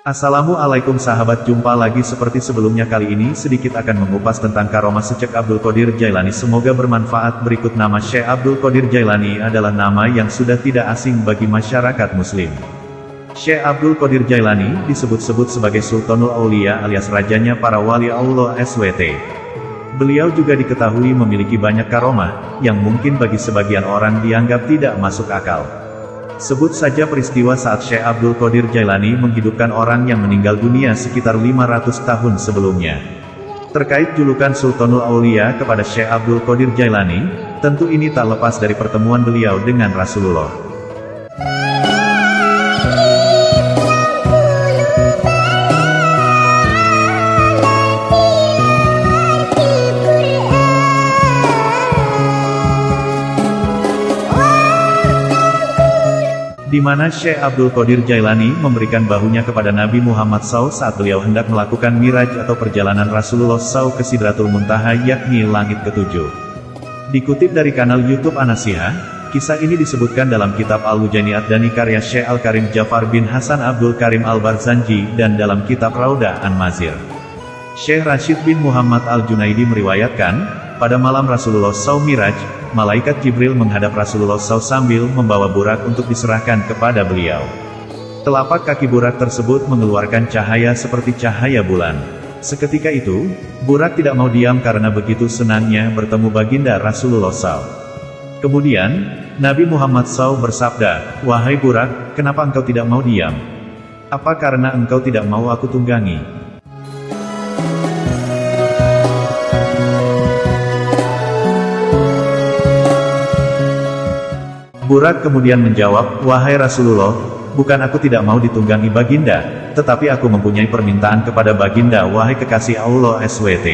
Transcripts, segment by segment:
Assalamualaikum sahabat, jumpa lagi seperti sebelumnya. Kali ini sedikit akan mengupas tentang karomah Syekh Abdul Qadir Jailani. Semoga bermanfaat. Berikut nama Syekh Abdul Qadir Jailani adalah nama yang sudah tidak asing bagi masyarakat muslim. Syekh Abdul Qadir Jailani disebut-sebut sebagai Sultanul Aulia alias rajanya para wali Allah SWT. Beliau juga diketahui memiliki banyak karomah, yang mungkin bagi sebagian orang dianggap tidak masuk akal. Sebut saja peristiwa saat Syekh Abdul Qadir Jailani menghidupkan orang yang meninggal dunia sekitar 500 tahun sebelumnya. Terkait julukan Sultanul Aulia kepada Syekh Abdul Qadir Jailani, tentu ini tak lepas dari pertemuan beliau dengan Rasulullah. Di mana Syekh Abdul Qadir Jailani memberikan bahunya kepada Nabi Muhammad SAW saat beliau hendak melakukan Miraj atau perjalanan Rasulullah SAW ke Sidratul Muntaha, yakni langit ketujuh. Dikutip dari kanal YouTube An-Nasihah, kisah ini disebutkan dalam kitab Al-Wujani Ad-Dani karya Syekh Al-Karim Jafar bin Hasan Abdul Karim Al-Barzanji dan dalam kitab Raudah An-Mazir. Syekh Rashid bin Muhammad Al-Junaidi meriwayatkan, pada malam Rasulullah SAW Miraj, malaikat Jibril menghadap Rasulullah SAW sambil membawa burak untuk diserahkan kepada beliau. Telapak kaki burak tersebut mengeluarkan cahaya seperti cahaya bulan. Seketika itu, burak tidak mau diam karena begitu senangnya bertemu baginda Rasulullah SAW. Kemudian, Nabi Muhammad SAW bersabda, "Wahai burak, kenapa engkau tidak mau diam? Apa karena engkau tidak mau aku tunggangi?" Burak kemudian menjawab, "Wahai Rasulullah, bukan aku tidak mau ditunggangi baginda, tetapi aku mempunyai permintaan kepada baginda, wahai kekasih Allah SWT.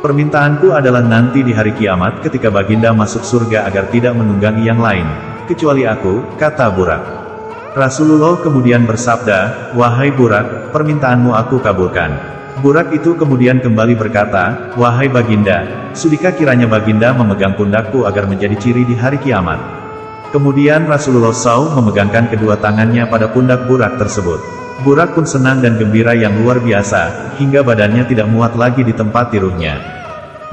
Permintaanku adalah nanti di hari kiamat ketika baginda masuk surga agar tidak menunggangi yang lain, kecuali aku," kata Burak. Rasulullah kemudian bersabda, "Wahai Burak, permintaanmu aku kabulkan." Burak itu kemudian kembali berkata, "Wahai baginda, sudikah kiranya baginda memegang pundakku agar menjadi ciri di hari kiamat?" Kemudian Rasulullah SAW memegangkan kedua tangannya pada pundak Burak tersebut. Burak pun senang dan gembira yang luar biasa, hingga badannya tidak muat lagi di tempat tiruhnya.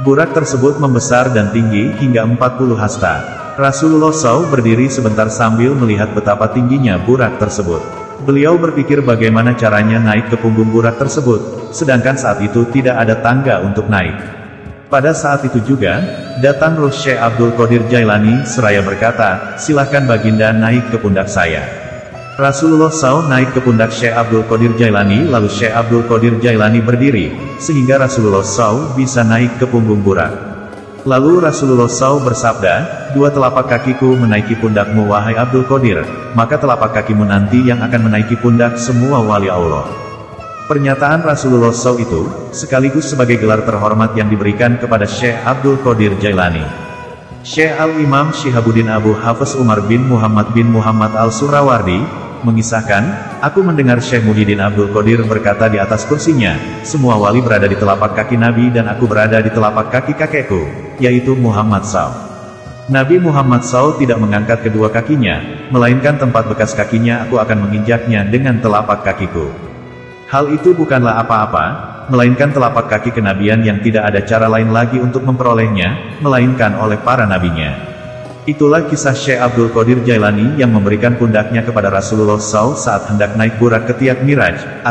Burak tersebut membesar dan tinggi hingga 40 hasta. Rasulullah SAW berdiri sebentar sambil melihat betapa tingginya Burak tersebut. Beliau berpikir bagaimana caranya naik ke punggung Burak tersebut, sedangkan saat itu tidak ada tangga untuk naik. Pada saat itu juga, datang ruh Syekh Abdul Qadir Jailani seraya berkata, "Silahkan baginda naik ke pundak saya." Rasulullah SAW naik ke pundak Syekh Abdul Qadir Jailani, lalu Syekh Abdul Qadir Jailani berdiri, sehingga Rasulullah SAW bisa naik ke punggung Burak. Lalu Rasulullah SAW bersabda, "Dua telapak kakiku menaiki pundakmu wahai Abdul Qadir, maka telapak kakimu nanti yang akan menaiki pundak semua wali Allah." Pernyataan Rasulullah SAW itu, sekaligus sebagai gelar terhormat yang diberikan kepada Syekh Abdul Qadir Jailani. Syekh Al-Imam Syihabuddin Abu Hafiz Umar bin Muhammad Al-Surawardi, mengisahkan, "Aku mendengar Syekh Muhyiddin Abdul Qadir berkata di atas kursinya, semua wali berada di telapak kaki Nabi dan aku berada di telapak kaki kakekku, yaitu Muhammad SAW. Nabi Muhammad SAW tidak mengangkat kedua kakinya, melainkan tempat bekas kakinya aku akan menginjaknya dengan telapak kakiku. Hal itu bukanlah apa-apa, melainkan telapak kaki kenabian yang tidak ada cara lain lagi untuk memperolehnya, melainkan oleh para nabinya." Itulah kisah Syekh Abdul Qadir Jailani yang memberikan pundaknya kepada Rasulullah SAW saat hendak naik burak ke tiak Miraj, ****.